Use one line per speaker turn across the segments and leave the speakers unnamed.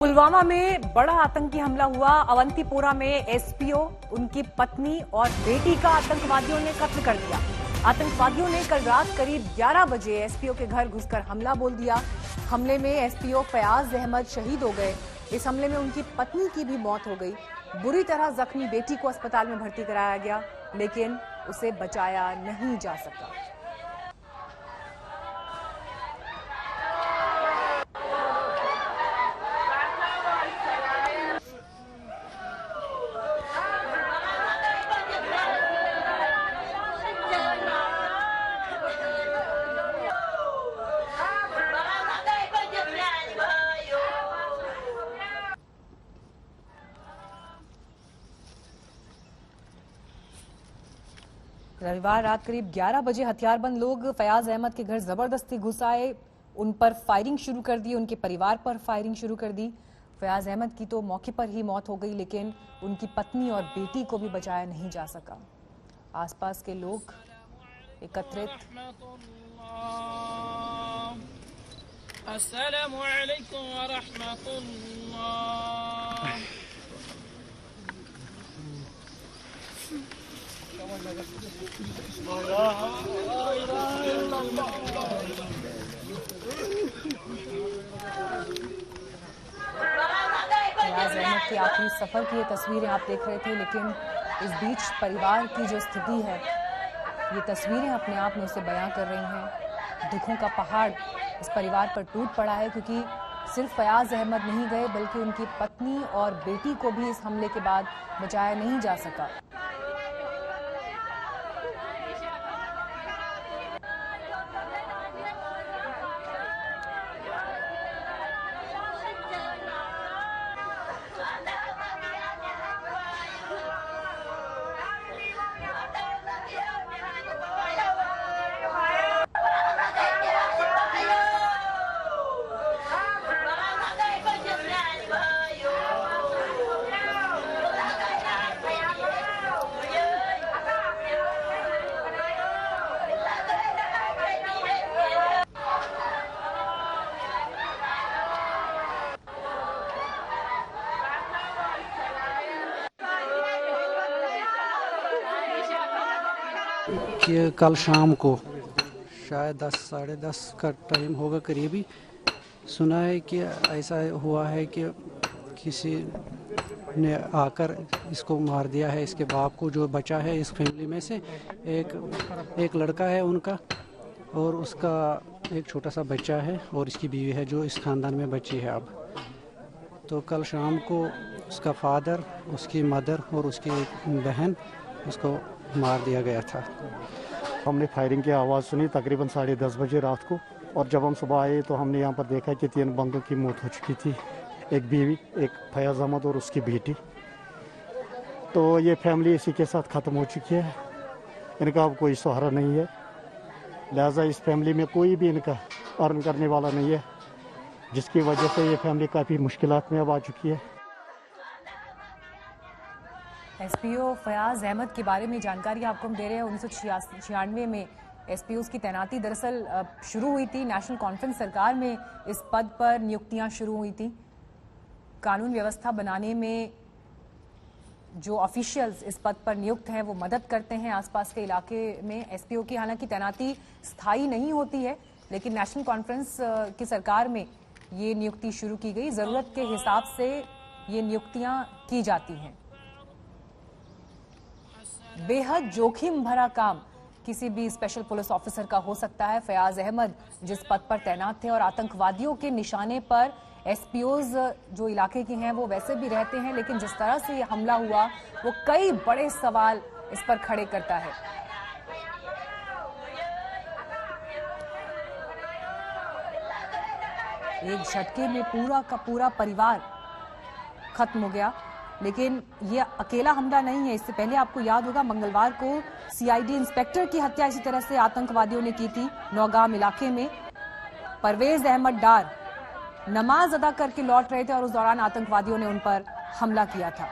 पुलवामा में बड़ा आतंकी हमला हुआ। अवंतीपोरा में एसपीओ, उनकी पत्नी और बेटी का आतंकवादियों ने कत्ल कर दिया। आतंकवादियों ने कल रात करीब 11 बजे एसपीओ के घर घुसकर हमला बोल दिया। हमले में एसपीओ फयाज अहमद शहीद हो गए। इस हमले में उनकी पत्नी की भी मौत हो गई। बुरी तरह जख्मी बेटी को अस्पताल में भर्ती कराया गया, लेकिन उसे बचाया नहीं जा सका। रविवार रात करीब 11 बजे हथियारबंद लोग फयाज अहमद के घर जबरदस्ती घुस आए, उन पर फायरिंग शुरू कर दी, उनके परिवार पर फायरिंग शुरू कर दी। फयाज अहमद की तो मौके पर ही मौत हो गई, लेकिन उनकी पत्नी और बेटी को भी बचाया नहीं जा सका। आसपास के लोग एकत्रित
अस्सलामु अलैकुम व रहमतुल्लाह।
फयाज अहमद के आखिरी सफर की ये तस्वीरें आप देख रहे थे, लेकिन इस बीच परिवार की जो स्थिति है, ये तस्वीरें अपने आप में उसे बयां कर रही हैं। दुखों का पहाड़ इस परिवार पर टूट पड़ा है, क्योंकि सिर्फ फयाज अहमद नहीं गए, बल्कि उनकी पत्नी और बेटी को भी इस हमले के बाद बचाया नहीं जा सका।
कि कल शाम को शायद 10 साढ़े 10 का टाइम होगा करीबी, सुना है कि ऐसा हुआ है कि किसी ने आकर इसको मार दिया है, इसके बाप को। जो बचा है इस फैमिली में से एक लड़का है उनका, और उसका एक छोटा सा बच्चा है, और इसकी बीवी है जो इस खानदान में बची है अब। तो कल शाम को उसका फादर, उसकी मदर और उसकी बहन, उसको मार दिया गया था।
हमने फायरिंग की आवाज़ सुनी तकरीबन 10:30 बजे रात को, और जब हम सुबह आए तो हमने यहाँ पर देखा कि 3 बंदों की मौत हो चुकी थी, एक बीवी, एक फयाज अहमद और उसकी बेटी। तो ये फैमिली इसी के साथ ख़त्म हो चुकी है, इनका अब कोई सहारा नहीं है। लिहाजा इस फैमिली में कोई भी इनका अर्न करने वाला नहीं है, जिसकी वजह से ये फैमिली काफ़ी मुश्किलात में अब आ चुकी है।
एसपीओ फयाज अहमद के बारे में जानकारी आपको हम दे रहे हैं। 1996 में एसपीओ की तैनाती दरअसल शुरू हुई थी। नेशनल कॉन्फ्रेंस सरकार में इस पद पर नियुक्तियां शुरू हुई थी। कानून व्यवस्था बनाने में जो ऑफिशियल्स इस पद पर नियुक्त हैं, वो मदद करते हैं आसपास के इलाके में। एसपीओ की हालांकि तैनाती स्थायी नहीं होती है, लेकिन नेशनल कॉन्फ्रेंस की सरकार में ये नियुक्ति शुरू की गई। जरूरत के हिसाब से ये नियुक्तियां की जाती हैं। बेहद जोखिम भरा काम किसी भी स्पेशल पुलिस ऑफिसर का हो सकता है। फयाज अहमद जिस पद पर तैनात थे, और आतंकवादियों के निशाने पर एसपीओज जो इलाके के हैं वो वैसे भी रहते हैं, लेकिन जिस तरह से ये हमला हुआ वो कई बड़े सवाल इस पर खड़े करता है। एक झटके में पूरा का पूरा परिवार खत्म हो गया। लेकिन ये अकेला हमला नहीं है। इससे पहले आपको याद होगा, मंगलवार को सीआईडी इंस्पेक्टर की हत्या इसी तरह से आतंकवादियों ने की थी नौगाम इलाके में। परवेज अहमद डार नमाज अदा करके लौट रहे थे, और उस दौरान आतंकवादियों ने उन पर हमला किया था।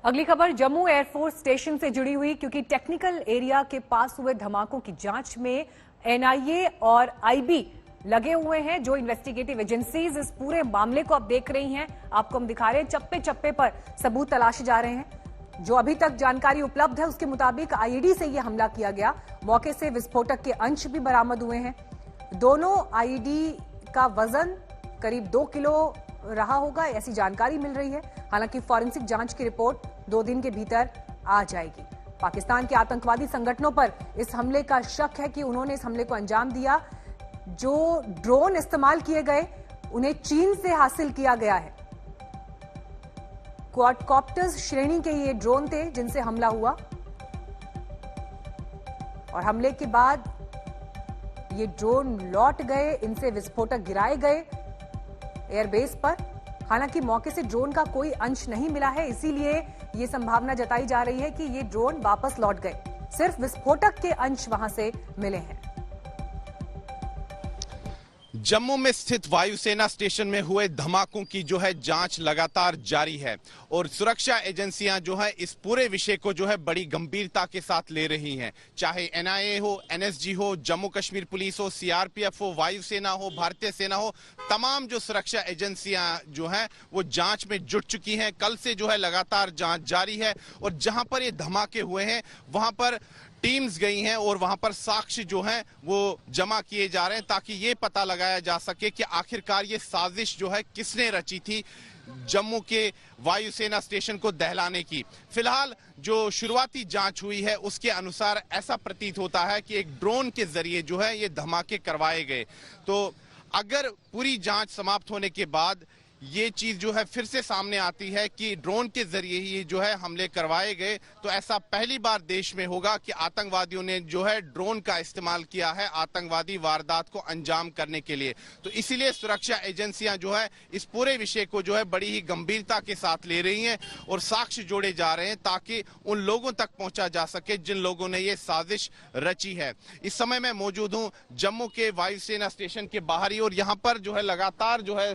अगली खबर जम्मू एयरफोर्स स्टेशन से जुड़ी हुई, क्योंकि टेक्निकल एरिया के पास हुए धमाकों की जांच में एनआईए और आईबी लगे हुए हैं। जो इन्वेस्टिगेटिव एजेंसीज इस पूरे मामले को अब देख रही हैं, आपको हम दिखा रहे हैं, चप्पे चप्पे पर सबूत तलाशे जा रहे हैं। जो अभी तक जानकारी उपलब्ध है उसके मुताबिक आईईडी से यह हमला किया गया। मौके से विस्फोटक के अंश भी बरामद हुए हैं। दोनों आईईडी का वजन करीब 2 किलो रहा होगा, ऐसी जानकारी मिल रही है। हालांकि फॉरेंसिक जांच की रिपोर्ट 2 दिन के भीतर आ जाएगी। पाकिस्तान के आतंकवादी संगठनों पर इस हमले का शक है कि उन्होंने इस हमले को अंजाम दिया। जो ड्रोन इस्तेमाल किए गए उन्हें चीन से हासिल किया गया है। क्वाडकॉप्टर्स श्रेणी के ये ड्रोन थे जिनसे हमला हुआ, और हमले के बाद ये ड्रोन लौट गए, इनसे विस्फोटक गिराए गए एयरबेस पर। हालांकि मौके से ड्रोन का कोई अंश नहीं मिला है, इसीलिए ये संभावना जताई जा रही है कि ये ड्रोन वापस लौट गए। सिर्फ विस्फोटक के अंश वहां से मिले हैं।
जम्मू में स्थित वायुसेना स्टेशन में हुए धमाकों की जो है जांच लगातार जारी है और सुरक्षा एजेंसियां जो है इस पूरे विषय को जो है बड़ी गंभीरता के साथ ले रही हैं। चाहे एनआईए हो, एनएसजी हो, जम्मू कश्मीर पुलिस हो, सीआरपीएफ हो, वायुसेना हो, भारतीय सेना हो, तमाम जो सुरक्षा एजेंसियां जो हैं वो जांच में जुट चुकी हैं। कल से जो है लगातार जांच जारी है और जहां पर ये धमाके हुए हैं वहां पर टीम्स गई हैं और वहां पर साक्ष्य जो हैं वो जमा किए जा रहे हैं, ताकि ये पता लगाया जा सके कि आखिरकार ये साजिश जो है किसने रची थी जम्मू के वायुसेना स्टेशन को दहलाने की। फिलहाल जो शुरुआती जांच हुई है उसके अनुसार ऐसा प्रतीत होता है कि एक ड्रोन के जरिए जो है ये धमाके करवाए गए। तो अगर पूरी जांच समाप्त होने के बाद ये चीज जो है फिर से सामने आती है कि ड्रोन के जरिए ही जो है हमले करवाए गए, तो ऐसा पहली बार देश में होगा कि आतंकवादियों ने जो है ड्रोन का इस्तेमाल किया है आतंकवादी वारदात को अंजाम करने के लिए। तो इसीलिए सुरक्षा एजेंसियां जो है इस पूरे विषय को जो है बड़ी ही गंभीरता के साथ ले रही हैं और साक्ष्य जोड़े जा रहे हैं ताकि उन लोगों तक पहुंचा जा सके जिन लोगों ने ये साजिश रची है। इस समय मैं मौजूद हूं जम्मू के वायुसेना स्टेशन के बाहरी और यहाँ पर जो है लगातार जो है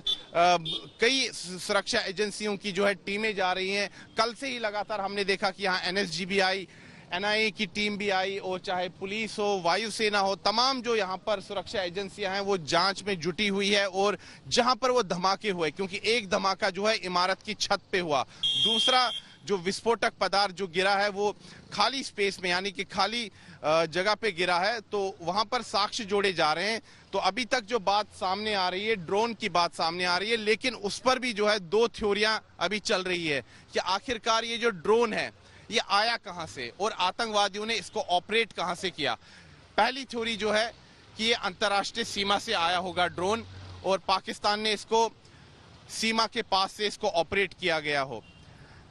कई सुरक्षा एजेंसियों की जो है टीमें जा रही हैं। कल से ही लगातार हमने देखा कि यहाँ एनएसजी भी आई, एनआईए की टीम भी आई और चाहे पुलिस हो, वायुसेना हो, तमाम जो यहाँ पर सुरक्षा एजेंसियां हैं वो जांच में जुटी हुई है। और जहां पर वो धमाके हुए, क्योंकि एक धमाका जो है इमारत की छत पे हुआ, दूसरा जो विस्फोटक पदार्थ जो गिरा है वो खाली स्पेस में यानी कि खाली जगह पे गिरा है, तो वहां पर साक्ष्य जोड़े जा रहे हैं। तो अभी तक जो बात सामने आ रही है ड्रोन की बात सामने आ रही है, लेकिन उस पर भी जो है 2 थ्योरियां अभी चल रही है कि आखिरकार ये जो ड्रोन है ये आया कहां से और आतंकवादियों ने इसको ऑपरेट कहां से किया। पहली थ्योरी जो है कि ये अंतर्राष्ट्रीय सीमा से आया होगा ड्रोन और पाकिस्तान ने इसको सीमा के पास से इसको ऑपरेट किया गया हो।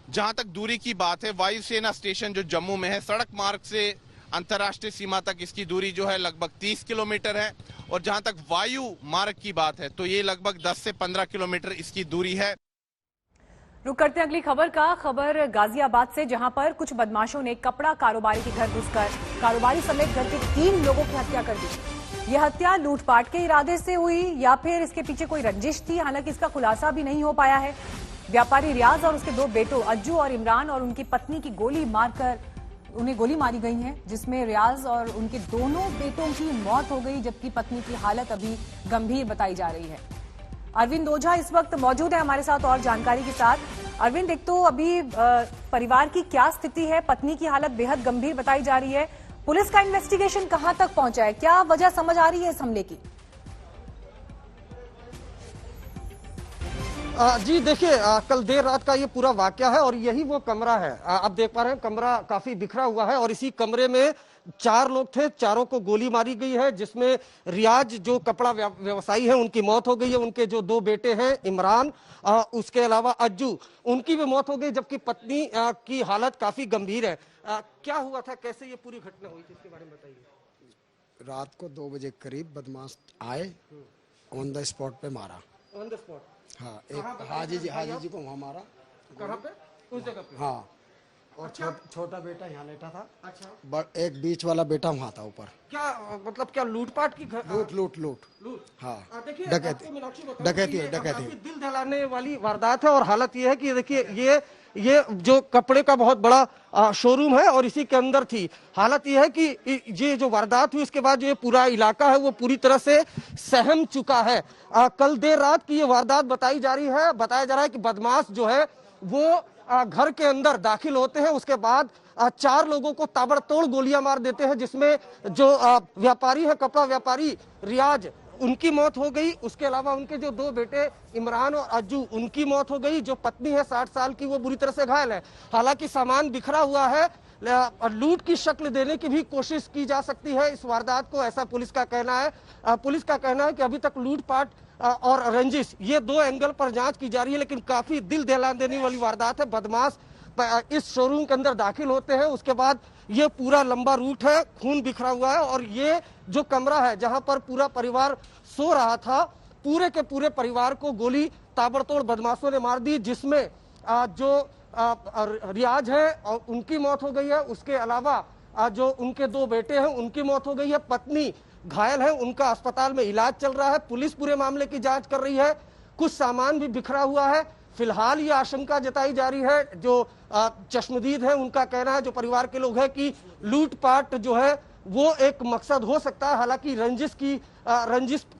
जहां तक दूरी की बात है, वायुसेना स्टेशन जो जम्मू में है, सड़क मार्ग से अंतर्राष्ट्रीय सीमा तक इसकी दूरी जो है लगभग 30 किलोमीटर है और जहां तक वायु मार्ग की बात है तो ये लगभग 10 से 15 किलोमीटर इसकी दूरी है।
रुक करते हैं अगली खबर का। खबर गाजियाबाद से, जहां पर कुछ बदमाशों ने कपड़ा कारोबारी के घर घुसकर कारोबारी समेत घर के 3 लोगों की हत्या कर दी। यह हत्या लूटपाट के इरादे से हुई या फिर इसके पीछे कोई रंजिश थी, हालांकि इसका खुलासा भी नहीं हो पाया है। व्यापारी रियाज और उसके 2 बेटों अज्जू और इमरान और उनकी पत्नी की उन्हें गोली मारी गई है, जिसमें रियाज और उनके दोनों बेटों की मौत हो गई, जबकि पत्नी की हालत अभी गंभीर बताई जा रही है। अरविंद ओझा इस वक्त मौजूद है हमारे साथ और जानकारी के साथ। अरविंद, एक तो अभी परिवार की क्या स्थिति है? पत्नी की हालत बेहद गंभीर बताई जा रही है। पुलिस का इन्वेस्टिगेशन कहां तक पहुंचा है? क्या वजह समझ आ रही है इस हमले की?
जी देखिए, कल देर रात का ये पूरा वाकया है और यही वो कमरा है। आप देख पा रहे हैं कमरा काफी बिखरा हुआ है और इसी कमरे में 4 लोग थे, चारों को गोली मारी गई है, जिसमें रियाज जो कपड़ा व्यवसायी है उनकी मौत हो गई है, उनके जो 2 बेटे हैं इमरान उसके अलावा अज्जू उनकी भी मौत हो गई, जबकि पत्नी की हालत काफी गंभीर है। क्या हुआ था, कैसे ये पूरी घटना हुई थी, इसके बारे में बताइए।
रात को 2 बजे करीब बदमाश आए, ऑन द स्पॉट पे मारा।
On the spot?
हाँ, एक हाजी जी को वहाँ मारा।
कहाँ पे? उस जगह पे?
हाँ, और छोटा बेटा यहाँ लेटा था।
अच्छा।
एक बीच वाला बेटा वहाँ था ऊपर।
क्या मतलब क्या लूटपाट की
लूट हाँ
देखिए
डकैती
दिल दहलाने वाली वारदात है। और हालत ये है कि देखिए ये जो कपड़े का बहुत बड़ा शोरूम है और इसी के अंदर थी। हालत ये है कि ये जो वारदात हुई इसके बाद जो ये पूरा इलाका है वो पूरी तरह से सहम चुका है। कल देर रात की ये वारदात बताया जा रहा है कि बदमाश जो है वो घर के अंदर दाखिल होते हैं, उसके बाद 4 लोगों को ताबड़तोड़ गोलियां मार देते हैं, जिसमें जो व्यापारी है, कपड़ा व्यापारी रियाज, उनकी मौत हो गई। उसके अलावा उनके जो 2 बेटे इमरान और अज्जू, उनकी मौत हो गई। जो पत्नी है 60 साल की, वो बुरी तरह से घायल है। हालांकि सामान बिखरा हुआ है, लूट की शक्ल देने की भी कोशिश की जा सकती है इस वारदात को, ऐसा पुलिस का कहना है। पुलिस का कहना है कि अभी तक लूटपाट और रंजिश, ये 2 एंगल पर जांच की जा रही है, लेकिन काफी दिल दहला देने वाली वारदात है। बदमाश इस शोरूम के अंदर दाखिल होते हैं, उसके बाद ये पूरा लंबा रूट है, खून बिखरा हुआ है। और ये जो कमरा है जहां पर पूरा परिवार सो रहा था, पूरे के पूरे परिवार को गोली ताबड़तोड़ बदमाशों ने मार दी, जिसमें जो रियाज है और उनकी मौत हो गई है। उसके अलावा जो उनके 2 बेटे हैं उनकी मौत हो गई है। पत्नी घायल है, उनका अस्पताल में इलाज चल रहा है। पुलिस पूरे मामले की जांच कर रही है। कुछ सामान भी बिखरा हुआ है। फिलहाल ये आशंका जताई जा रही है, जो चश्मदीद है उनका कहना है, जो परिवार के लोग हैं, कि लूटपाट जो है वो एक मकसद हो सकता है। हालांकि रंजिश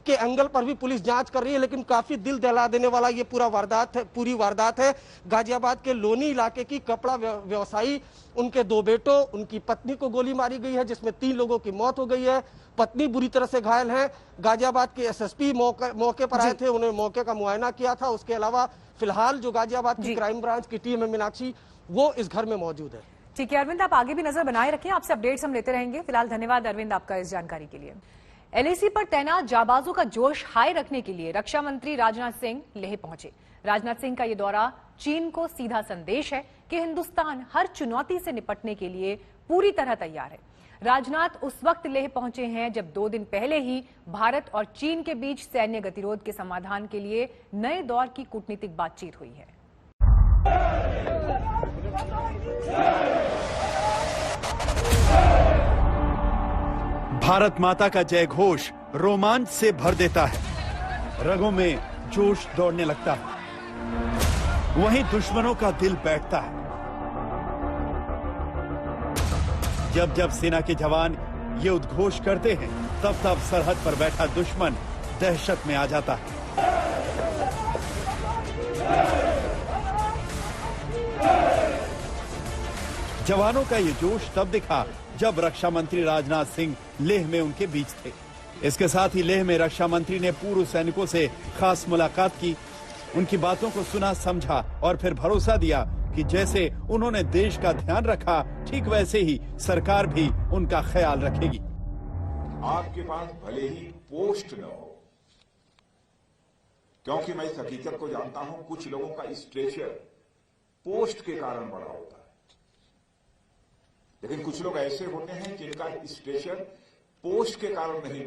के एंगल पर भी पुलिस जांच कर रही है, लेकिन काफी दिल दहला देने वाला ये पूरी वारदात है। गाजियाबाद के लोनी इलाके की कपड़ा व्यवसायी, उनके 2 बेटों, उनकी पत्नी को गोली मारी गई है, जिसमें 3 लोगों की मौत हो गई है। पत्नी बुरी तरह से घायल है। गाजियाबाद के एसएसपी मौके पर आए थे, उन्होंने मौके का मुआयना किया था। उसके अलावा फिलहाल जो गाजियाबाद की क्राइम ब्रांच की टीम है मीनाक्षी, वो इस घर में मौजूद है।
ठीक है अरविंद, आप आगे भी नजर बनाए रखें, आपसे अपडेट्स हम लेते रहेंगे। फिलहाल धन्यवाद अरविंद आपका इस जानकारी के लिए। एलएसी पर तैनात जाबाजों का जोश हाई रखने के लिए रक्षा मंत्री राजनाथ सिंह लेह पहुंचे। राजनाथ सिंह का यह दौरा चीन को सीधा संदेश है कि हिंदुस्तान हर चुनौती से निपटने के लिए पूरी तरह तैयार है। राजनाथ उस वक्त लेह पहुंचे हैं जब 2 दिन पहले ही भारत और चीन के बीच सैन्य गतिरोध के समाधान के लिए नए दौर की कूटनीतिक बातचीत हुई है।
भारत माता का जय घोष रोमांच से भर देता है, रगों में जोश दौड़ने लगता है, वहीं दुश्मनों का दिल बैठता है। जब जब सेना के जवान ये उद्घोष करते हैं, तब तब सरहद पर बैठा दुश्मन दहशत में आ जाता है। जवानों का ये जोश तब दिखा जब रक्षा मंत्री राजनाथ सिंह लेह में उनके बीच थे। इसके साथ ही लेह में रक्षा मंत्री ने पूर्व सैनिकों से खास मुलाकात की, उनकी बातों को सुना, समझा और फिर भरोसा दिया कि जैसे उन्होंने देश का ध्यान रखा, ठीक वैसे ही सरकार भी उनका ख्याल रखेगी।
आपके पास भले ही पोस्ट न हो, क्योंकि मैं इस हकीकत को जानता हूं, कुछ लोगों का स्ट्रेचर पोस्ट के कारण बड़ा होता है, लेकिन कुछ लोग ऐसे होते हैं जिनका स्ट्रेचर पोस्ट के कारण नहीं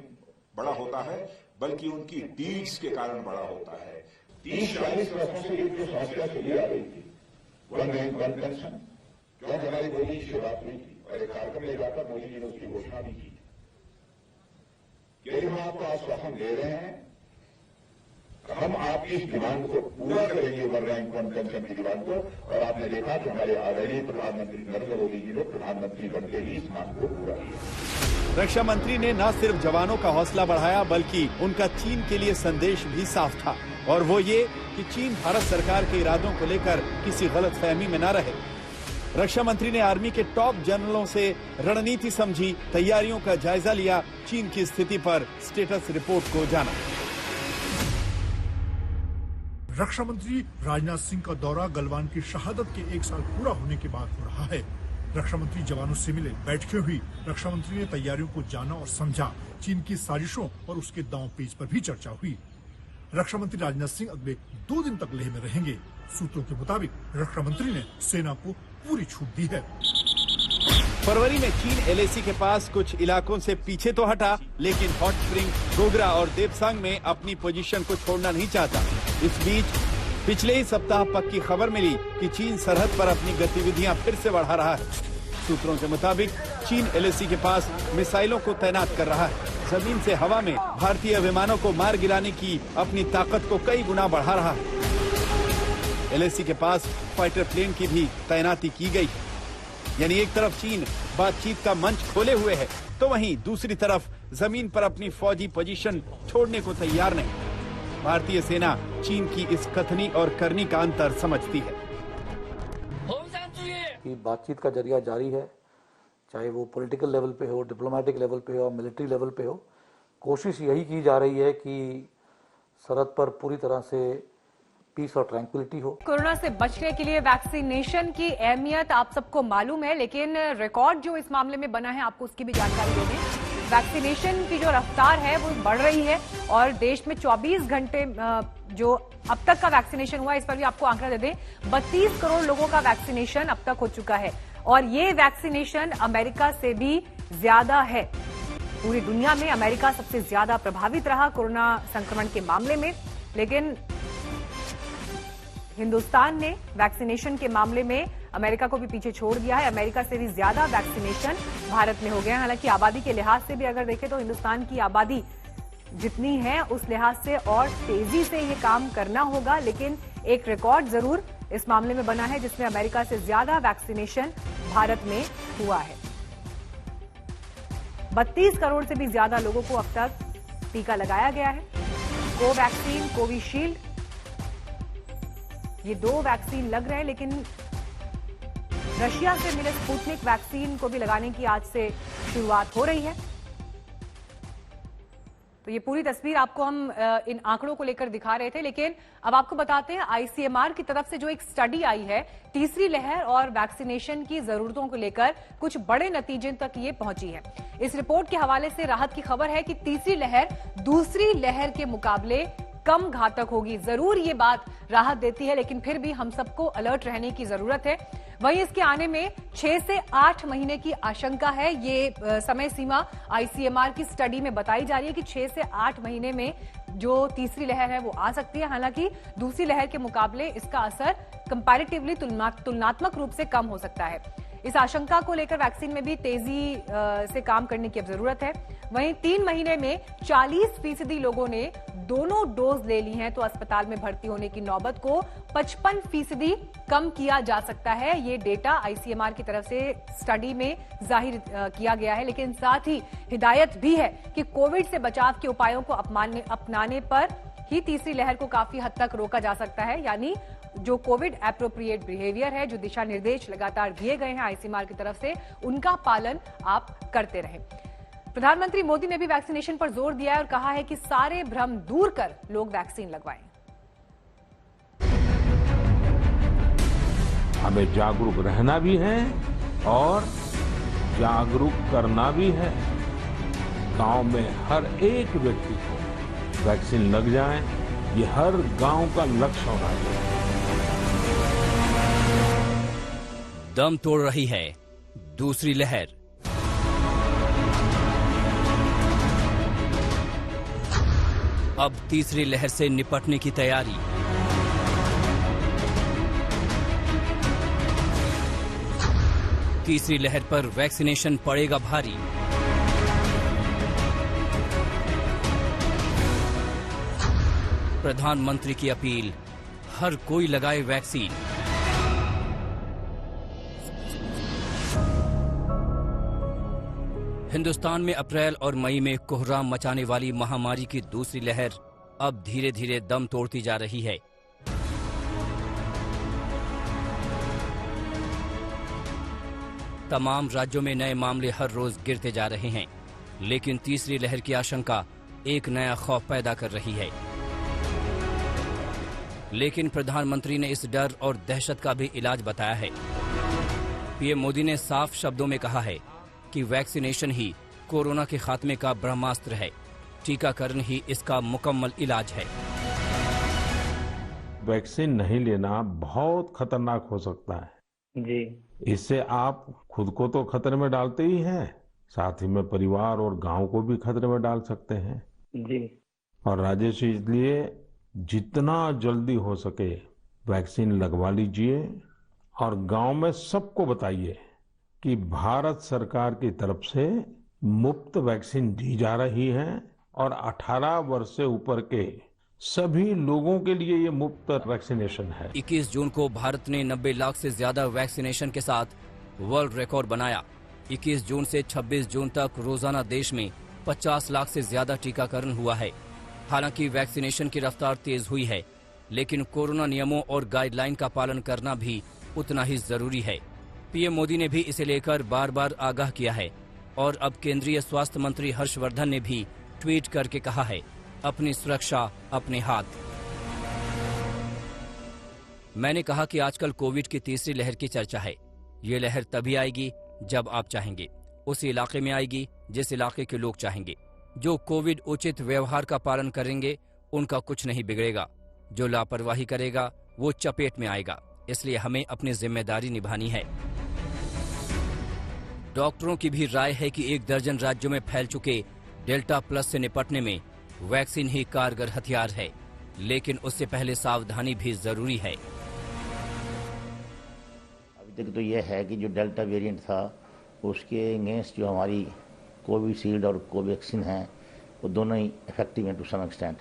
बड़ा होता है, बल्कि उनकी डीड्स के कारण बड़ा होता है। 30-40 वर्षों से जो समस्या चली आ रही थी, वन रैंक वन पेंशन, क्योंकि हमारी मोदी जी से बात हुई थी और एक कार्यक्रम ले जाकर मोदी जी ने उसकी घोषणा भी की। यही हम आपको आश्वासन दे रहे हैं, हम आपकी इस डिमांड को पूरा करेंगे, वन रैंक वन पेंशन की डिमांड को। और आपने देखा कि हमारे आदरणीय प्रधानमंत्री नरेंद्र मोदी जी ने प्रधानमंत्री बनते ही इस मांग को पूरा किया।
रक्षा मंत्री ने न सिर्फ जवानों का हौसला बढ़ाया, बल्कि उनका चीन के लिए संदेश भी साफ था, और वो ये कि चीन भारत सरकार के इरादों को लेकर किसी गलतफहमी में न रहे। रक्षा मंत्री ने आर्मी के टॉप जनरलों से रणनीति समझी, तैयारियों का जायजा लिया, चीन की स्थिति पर स्टेटस रिपोर्ट को जाना।
रक्षा मंत्री राजनाथ सिंह का दौरा गलवान की शहादत के 1 साल पूरा होने के बाद हो रहा है। रक्षा मंत्री जवानों से मिले, बैठकें हुई, रक्षा मंत्री ने तैयारियों को जाना और समझा, चीन की साजिशों और उसके दांव पेच पर भी चर्चा हुई। रक्षा मंत्री राजनाथ सिंह अगले 2 दिन तक लेह में रहेंगे। सूत्रों के मुताबिक रक्षा मंत्री ने सेना को पूरी छूट दी है।
फरवरी में चीन एलएसी के पास कुछ इलाकों से पीछे तो हटा, लेकिन हॉट स्प्रिंग, गोगरा और देपसांग में अपनी पोजीशन को छोड़ना नहीं चाहता। इस बीच पिछले ही सप्ताह पक्की खबर मिली कि चीन सरहद पर अपनी गतिविधियां फिर से बढ़ा रहा है। सूत्रों के मुताबिक चीन LAC के पास मिसाइलों को तैनात कर रहा है। जमीन से हवा में भारतीय विमानों को मार गिराने की अपनी ताकत को कई गुना बढ़ा रहा है। LAC के पास फाइटर प्लेन की भी तैनाती की गई है। यानी एक तरफ चीन बातचीत का मंच खोले हुए है, तो वहीं दूसरी तरफ जमीन पर अपनी फौजी पोजीशन छोड़ने को तैयार नहीं। भारतीय सेना चीन की इस कथनी और करनी का अंतर समझती है
कि बातचीत का जरिया जारी है, चाहे वो पॉलिटिकल लेवल पे हो, डिप्लोमेटिक लेवल पे हो, मिलिट्री लेवल पे हो। कोशिश यही की जा रही है कि सरहद पर पूरी तरह से पीस और ट्रैंक्विलिटी हो।
कोरोना से बचने के लिए वैक्सीनेशन की अहमियत आप सबको मालूम है, लेकिन रिकॉर्ड जो इस मामले में बना है आपको उसकी भी जानकारी दे दें। वैक्सीनेशन की जो रफ्तार है वो बढ़ रही है और देश में 24 घंटे जो अब तक का वैक्सीनेशन हुआ, इस पर भी आपको आंकड़ा दे दें। 32 करोड़ लोगों का वैक्सीनेशन अब तक हो चुका है और ये वैक्सीनेशन अमेरिका से भी ज्यादा है। पूरी दुनिया में अमेरिका सबसे ज्यादा प्रभावित रहा कोरोना संक्रमण के मामले में, लेकिन हिंदुस्तान ने वैक्सीनेशन के मामले में अमेरिका को भी पीछे छोड़ दिया है। अमेरिका से भी ज्यादा वैक्सीनेशन भारत में हो गया है। हालांकि आबादी के लिहाज से भी अगर देखें तो हिंदुस्तान की आबादी जितनी है उस लिहाज से और तेजी से ये काम करना होगा, लेकिन एक रिकॉर्ड जरूर इस मामले में बना है जिसमें अमेरिका से ज्यादा वैक्सीनेशन भारत में हुआ है। 32 करोड़ से भी ज्यादा लोगों को अब तक टीका लगाया गया है। कोवैक्सीन, कोविशील्ड, ये 2 वैक्सीन लग रहे हैं, लेकिन रशिया से मिले स्पुतनिक वैक्सीन को भी लगाने की आज से शुरुआत हो रही है। तो ये पूरी तस्वीर आपको हम इन आंकड़ों को लेकर दिखा रहे थे, लेकिन अब आपको बताते हैं ICMR की तरफ से जो एक स्टडी आई है तीसरी लहर और वैक्सीनेशन की जरूरतों को लेकर कुछ बड़े नतीजे तक ये पहुंची है। इस रिपोर्ट के हवाले से राहत की खबर है कि तीसरी लहर दूसरी लहर के मुकाबले कम घातक होगी। जरूर ये बात राहत देती है, लेकिन फिर भी हम सबको अलर्ट रहने की जरूरत है। वहीं इसके आने में 6 से 8 महीने की आशंका है। ये समय सीमा ICMR की स्टडी में बताई जा रही है कि 6 से 8 महीने में जो तीसरी लहर है वो आ सकती है। हालांकि दूसरी लहर के मुकाबले इसका असर कंपैरेटिवली तुलनात्मक रूप से कम हो सकता है। इस आशंका को लेकर वैक्सीन में भी तेजी से काम करने की अब जरूरत है। वहीं 3 महीने में 40% लोगों ने दोनों डोज ले ली हैं, तो अस्पताल में भर्ती होने की नौबत को 55% कम किया जा सकता है। ये डेटा ICMR की तरफ से स्टडी में जाहिर किया गया है, लेकिन साथ ही हिदायत भी है कि कोविड से बचाव के उपायों को अपनाने पर ही तीसरी लहर को काफी हद तक रोका जा सकता है। यानी जो कोविड एप्रोप्रिएट बिहेवियर है, जो दिशा निर्देश लगातार दिए गए हैं ICMR की तरफ से, उनका पालन आप करते रहें। प्रधानमंत्री मोदी ने भी वैक्सीनेशन पर जोर दिया है और कहा है कि सारे भ्रम दूर कर लोग वैक्सीन लगवाएं।
हमें जागरूक रहना भी है और जागरूक करना भी है। गांव में हर एक व्यक्ति को वैक्सीन लग जाए, ये हर गांव का लक्ष्य होना चाहिए।
दम तोड़ रही है दूसरी लहर। अब तीसरी लहर से निपटने की तैयारी। तीसरी लहर पर वैक्सीनेशन पड़ेगा भारी। प्रधानमंत्री की अपील, हर कोई लगाए वैक्सीन। हिंदुस्तान में अप्रैल और मई में कोहराम मचाने वाली महामारी की दूसरी लहर अब धीरे धीरे दम तोड़ती जा रही है। तमाम राज्यों में नए मामले हर रोज गिरते जा रहे हैं, लेकिन तीसरी लहर की आशंका एक नया खौफ पैदा कर रही है। लेकिन प्रधानमंत्री ने इस डर और दहशत का भी इलाज बताया है। पीएम मोदी ने साफ शब्दों में कहा है कि वैक्सीनेशन ही कोरोना के खात्मे का ब्रह्मास्त्र है। टीकाकरण ही इसका मुकम्मल इलाज है।
वैक्सीन नहीं लेना बहुत खतरनाक हो सकता है
जी।
इससे आप खुद को तो खतरे में डालते ही हैं, साथ ही में परिवार और गांव को भी खतरे में डाल सकते हैं
जी।
और राजेश, इसलिए जितना जल्दी हो सके वैक्सीन लगवा लीजिए और गांव में सबको बताइए कि भारत सरकार की तरफ से मुफ्त वैक्सीन दी जा रही है और 18 वर्ष से ऊपर के सभी लोगों के लिए ये मुफ्त वैक्सीनेशन है।
21 जून को भारत ने 90 लाख से ज्यादा वैक्सीनेशन के साथ वर्ल्ड रिकॉर्ड बनाया। 21 जून से 26 जून तक रोजाना देश में 50 लाख से ज्यादा टीकाकरण हुआ है। हालांकि वैक्सीनेशन की रफ्तार तेज हुई है, लेकिन कोरोना नियमों और गाइडलाइन का पालन करना भी उतना ही जरूरी है। पीएम मोदी ने भी इसे लेकर बार बार आगाह किया है और अब केंद्रीय स्वास्थ्य मंत्री हर्षवर्धन ने भी ट्वीट करके कहा है, अपनी सुरक्षा अपने हाथ। मैंने कहा कि आजकल कोविड की तीसरी लहर की चर्चा है। ये लहर तभी आएगी जब आप चाहेंगे, उस इलाके में आएगी जिस इलाके के लोग चाहेंगे। जो कोविड उचित व्यवहार का पालन करेंगे उनका कुछ नहीं बिगड़ेगा, जो लापरवाही करेगा वो चपेट में आएगा। इसलिए हमें अपनी जिम्मेदारी निभानी है। डॉक्टरों की भी राय है कि 1 दर्जन राज्यों में फैल चुके डेल्टा प्लस से निपटने में वैक्सीन ही कारगर हथियार है, लेकिन उससे पहले सावधानी भी जरूरी है।
अभी तक तो यह है कि जो डेल्टा वेरिएंट था उसके अगेंस्ट जो हमारी कोविशील्ड और कोवैक्सीन है वो दोनों ही इफेक्टिव हैं टू सम एक्सटेंट।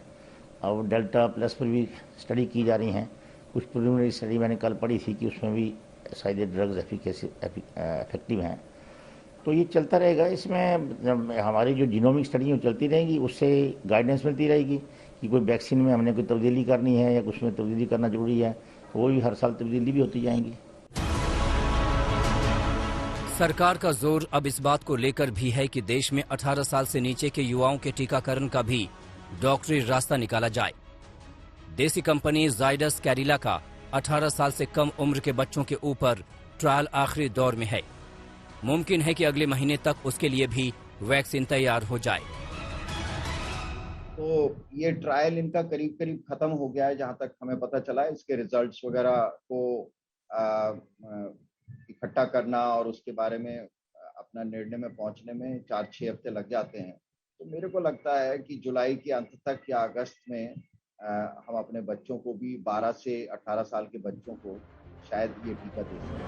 अब डेल्टा प्लस पर भी स्टडी की जा रही हैं। कुछ प्रिलिमिनरी स्टडी मैंने कल पढ़ी थी कि उसमें भी शायद ड्रग्स इफेक्टिव हैं। तो ये चलता रहेगा। इसमें हमारी जो जीनोमिक स्टडी है वो चलती रहेगी, उससे गाइडेंस मिलती रहेगी कि कोई वैक्सीन में हमने कोई तब्दीली करनी है या कुछ में तब्दीली करना जरूरी है, वो भी हर साल तब्दीली भी होती जाएंगी।
सरकार का जोर अब इस बात को लेकर भी है कि देश में 18 साल से नीचे के युवाओं के टीकाकरण का भी डॉक्टरी रास्ता निकाला जाए। देसी कंपनी जाइडस कैडिला का 18 साल से कम उम्र के बच्चों के ऊपर ट्रायल आखिरी दौर में है। मुमकिन है कि अगले महीने तक उसके लिए भी वैक्सीन तैयार हो जाए।
तो ये ट्रायल इनका करीब करीब खत्म हो गया है, जहां तक हमें पता चला है। इसके रिजल्ट्स वगैरह को इकट्ठा करना और उसके बारे में अपना निर्णय में पहुंचने में 4-6 हफ्ते लग जाते हैं। तो मेरे को लगता है कि जुलाई के अंत तक या अगस्त में हम अपने बच्चों को भी 12 से 18 साल के बच्चों को शायद ये टीका दे सकें।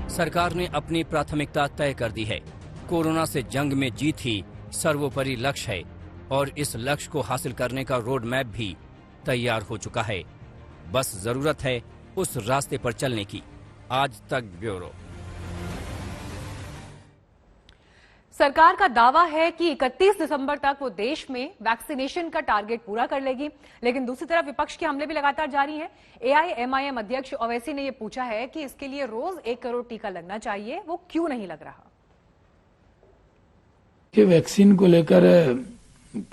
सरकार ने अपनी प्राथमिकता तय कर दी है। कोरोना से जंग में जीत ही सर्वोपरि लक्ष्य है और इस लक्ष्य को हासिल करने का रोड मैप भी तैयार हो चुका है। बस जरूरत है उस रास्ते पर चलने की। आज तक ब्यूरो।
सरकार का दावा है कि 31 दिसंबर तक वो देश में वैक्सीनेशन का टारगेट पूरा कर लेगी, लेकिन दूसरी तरफ विपक्ष के हमले भी लगातार जारी हैं। एआईएमआईएम अध्यक्ष ओवैसी ने ये पूछा है कि इसके लिए रोज 1 करोड़ टीका लगना चाहिए, वो क्यों नहीं लग रहा।
ये वैक्सीन को लेकर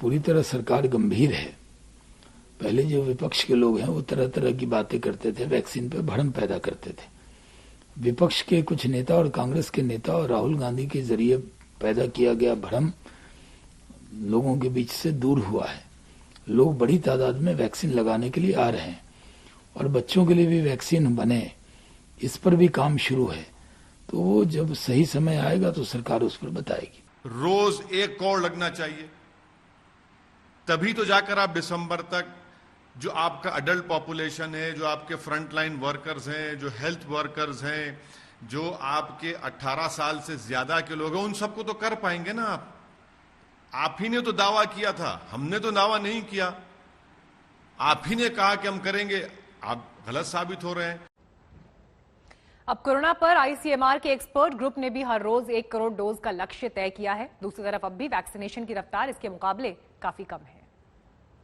पूरी तरह सरकार गंभीर है। पहले जो विपक्ष के लोग हैं वो तरह तरह की बातें करते थे, वैक्सीन पे भ्रम पैदा करते थे। विपक्ष के कुछ नेता और कांग्रेस के नेता और राहुल गांधी के जरिए पैदा किया गया भ्रम लोगों के बीच से दूर हुआ है। लोग बड़ी तादाद में वैक्सीन लगाने के लिए आ रहे हैं और बच्चों के लिए भी वैक्सीन बने, इस पर भी काम शुरू है। तो वो जब सही समय आएगा तो सरकार उस पर बताएगी।
रोज 1 करोड़ लगना चाहिए, तभी तो जाकर आप दिसंबर तक जो आपका अडल्ट पॉपुलेशन है, जो आपके फ्रंटलाइन वर्कर्स हैं, जो हेल्थ वर्कर्स हैं, जो आपके 18 साल से ज्यादा के लोग हैं, उन सबको तो कर पाएंगे ना आप ही ने तो दावा किया था, हमने तो दावा नहीं किया। आप ही ने कहा कि हम करेंगे, आप गलत साबित हो रहे हैं।
अब कोरोना पर आईसीएमआर के एक्सपर्ट ग्रुप ने भी हर रोज 1 करोड़ डोज का लक्ष्य तय किया है। दूसरी तरफ अब भी वैक्सीनेशन की रफ्तार इसके मुकाबले काफी कम है।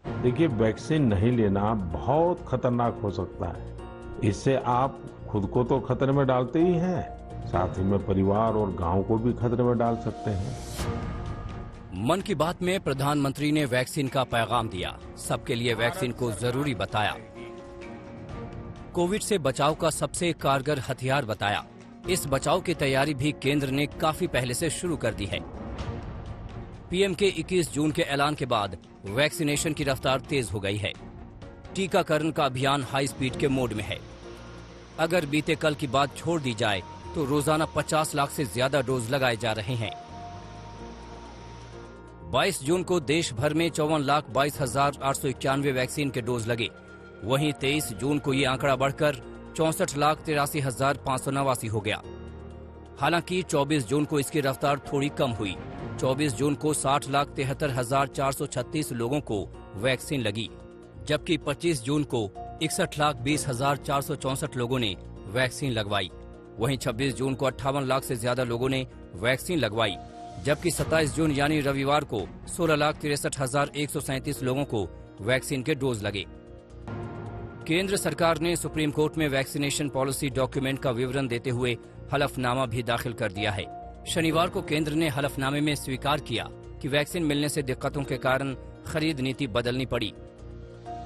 देखिए, वैक्सीन नहीं लेना बहुत खतरनाक हो सकता है। इससे आप खुद को तो खतरे में डालते ही हैं, साथ ही में परिवार और गांव को भी खतरे में डाल सकते हैं।
मन की बात में प्रधानमंत्री ने वैक्सीन का पैगाम दिया, सबके लिए वैक्सीन को जरूरी बताया, कोविड से बचाव का सबसे कारगर हथियार बताया। इस बचाव की तैयारी भी केंद्र ने काफी पहले से शुरू कर दी है। पीएम के 21 जून के ऐलान के बाद वैक्सीनेशन की रफ्तार तेज हो गई है। टीकाकरण का अभियान हाई स्पीड के मोड में है। अगर बीते कल की बात छोड़ दी जाए तो रोजाना 50 लाख से ज्यादा डोज लगाए जा रहे हैं। 22 जून को देश भर में 54,22,891 वैक्सीन के डोज लगे। वहीं 23 जून को ये आंकड़ा बढ़कर 64,83,589 हो गया। हालांकि 24 जून को इसकी रफ्तार थोड़ी कम हुई। 24 जून को 60,73,436 लोगों को वैक्सीन लगी, जबकि 25 जून को 61,20,464 लोगों ने वैक्सीन लगवाई। वहीं 26 जून को 58 लाख से ज्यादा लोगों ने वैक्सीन लगवाई, जबकि 27 जून यानी रविवार को 16,63,137 लोगों को वैक्सीन के डोज लगे। केंद्र सरकार ने सुप्रीम कोर्ट में वैक्सीनेशन पॉलिसी डॉक्यूमेंट का विवरण देते हुए हलफनामा भी दाखिल कर दिया है। शनिवार को केंद्र ने हलफनामे में स्वीकार किया कि वैक्सीन मिलने से दिक्कतों के कारण खरीद नीति बदलनी पड़ी।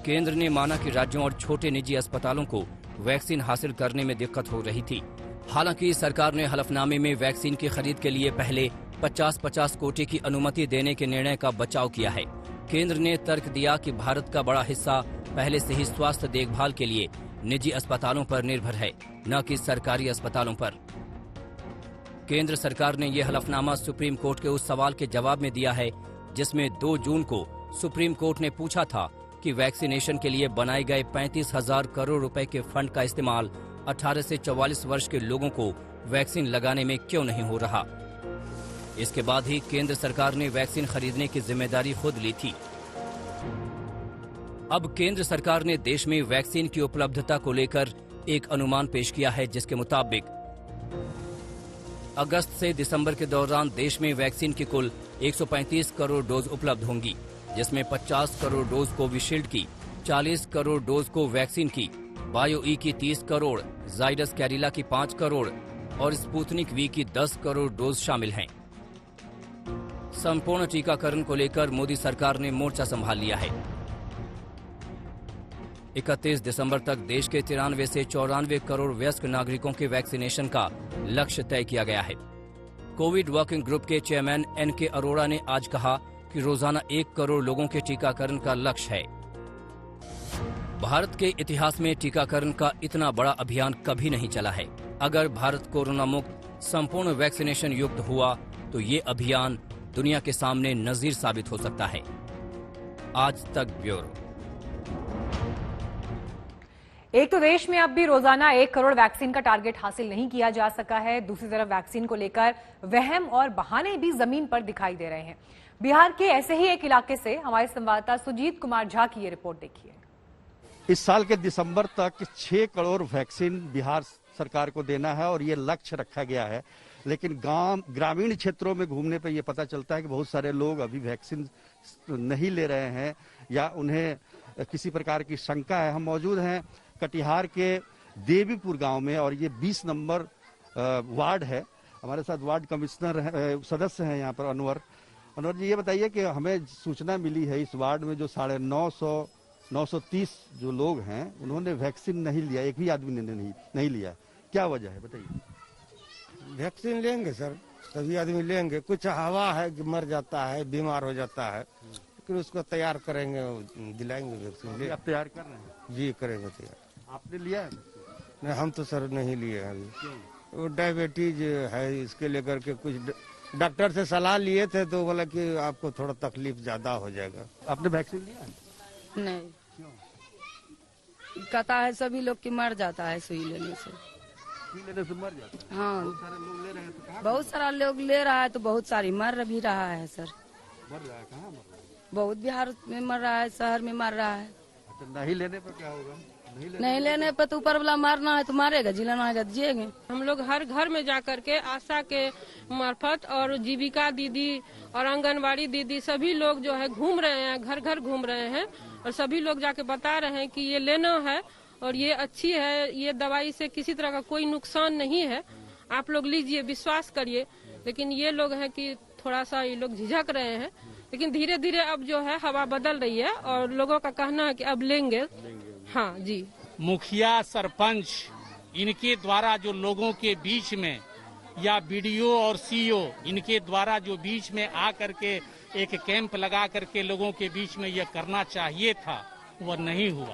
केंद्र ने माना कि राज्यों और छोटे निजी अस्पतालों को वैक्सीन हासिल करने में दिक्कत हो रही थी। हालांकि सरकार ने हलफनामे में वैक्सीन की खरीद के लिए पहले 50-50 कोटी की अनुमति देने के निर्णय का बचाव किया है। केंद्र ने तर्क दिया कि भारत का बड़ा हिस्सा पहले से ही स्वास्थ्य देखभाल के लिए निजी अस्पतालों पर निर्भर है, न कि सरकारी अस्पतालों पर। केंद्र सरकार ने यह हलफनामा सुप्रीम कोर्ट के उस सवाल के जवाब में दिया है जिसमें 2 जून को सुप्रीम कोर्ट ने पूछा था कि वैक्सीनेशन के लिए बनाए गए 35,000 करोड़ रुपए के फंड का इस्तेमाल 18 से 44 वर्ष के लोगों को वैक्सीन लगाने में क्यों नहीं हो रहा। इसके बाद ही केंद्र सरकार ने वैक्सीन खरीदने की जिम्मेदारी खुद ली थी। अब केंद्र सरकार ने देश में वैक्सीन की उपलब्धता को लेकर एक अनुमान पेश किया है, जिसके मुताबिक अगस्त से दिसंबर के दौरान देश में वैक्सीन की कुल 135 करोड़ डोज उपलब्ध होंगी, जिसमें 50 करोड़ डोज कोविशील्ड की, 40 करोड़ डोज को वैक्सीन की, बायो-ई की 30 करोड़, जाइडस कैडिला की 5 करोड़ और स्पुतनिक वी की 10 करोड़ डोज शामिल हैं। संपूर्ण टीकाकरण को लेकर मोदी सरकार ने मोर्चा संभाल लिया है। 31 दिसंबर तक देश के 93 से 94 करोड़ वयस्क नागरिकों के वैक्सीनेशन का लक्ष्य तय किया गया है। कोविड वर्किंग ग्रुप के चेयरमैन एन.के. अरोड़ा ने आज कहा कि रोजाना 1 करोड़ लोगों के टीकाकरण का लक्ष्य है। भारत के इतिहास में टीकाकरण का इतना बड़ा अभियान कभी नहीं चला है। अगर भारत कोरोना मुक्त संपूर्ण वैक्सीनेशन युक्त हुआ तो ये अभियान दुनिया के सामने नजीर साबित हो सकता है। आज तक ब्यूरो।
एक तो देश में अब भी रोजाना 1 करोड़ वैक्सीन का टारगेट हासिल नहीं किया जा सका है। दूसरी तरफ वैक्सीन को लेकर वहम और बहाने भी जमीन पर दिखाई दे रहे हैं। बिहार के ऐसे ही एक इलाके से हमारे संवाददाता सुजीत कुमार झा की ये रिपोर्ट देखिए।
इस साल के दिसंबर तक 6 करोड़ वैक्सीन बिहार सरकार को देना है और ये लक्ष्य रखा गया है। लेकिन ग्रामीण क्षेत्रों में घूमने पर यह पता चलता है कि बहुत सारे लोग अभी वैक्सीन नहीं ले रहे हैं या उन्हें किसी प्रकार की शंका है। हम मौजूद हैं कटिहार के देवीपुर गांव में और ये 20 नंबर वार्ड है। हमारे साथ वार्ड कमिश्नर सदस्य हैं यहाँ पर अनवर जी, ये बताइए कि हमें सूचना मिली है इस वार्ड में जो 930 जो लोग हैं उन्होंने वैक्सीन नहीं लिया, एक भी आदमी ने नहीं लिया, क्या वजह है बताइए।
वैक्सीन लेंगे सर, सभी आदमी लेंगे। कुछ हवा है कि मर जाता है, बीमार हो जाता है, लेकिन उसको तैयार करेंगे, दिलाएंगे वैक्सीन।
आप तैयार कर रहे हैं?
जी करेंगे तैयार।
आपने लिया है?
नहीं, हम तो सर नहीं लिए हैं अभी। वो डायबिटीज है, इसके लेकर के कुछ डॉक्टर से सलाह लिए थे तो बोला कि आपको थोड़ा तकलीफ ज्यादा हो जाएगा।
आपने वैक्सीन लिया है?
नहीं। क्यों? कहता है सभी लोग की मर जाता है सुई लेने से।
लेने से मर जाता है?
हाँ,
बहुत सारे लोग ले रहे हैं तो
बहुत सारा लोग ले रहा है तो बहुत सारी मर भी रहा है सर।
मर रहा है? कहाँ मर रहा है?
बहुत बिहार में मर रहा है, शहर में मर रहा है।
अच्छा, नहीं लेने पर क्या होगा?
नहीं लेने पर तो ऊपर वाला मारना है तो मारेगा, जिलाना है तो जिएंगे।
हम लोग हर घर में जा करके आशा के मार्फत और जीविका दीदी और आंगनबाड़ी दीदी सभी लोग जो है घूम रहे हैं, घर घर घूम रहे हैं और सभी लोग जाके बता रहे हैं कि ये लेना है और ये अच्छी है, ये दवाई से किसी तरह का कोई नुकसान नहीं है, आप लोग लीजिए, विश्वास करिए। लेकिन ये लोग हैं कि थोड़ा सा ये लोग झिझक रहे हैं, लेकिन धीरे धीरे अब जो है हवा बदल रही है और लोगों का कहना है कि अब लेंगे। हाँ जी।
मुखिया, सरपंच, इनके द्वारा जो लोगों के बीच में या बीडीओ और सीईओ इनके द्वारा जो बीच में आ करके एक कैंप लगा करके लोगों के बीच में यह करना चाहिए था, वह नहीं हुआ।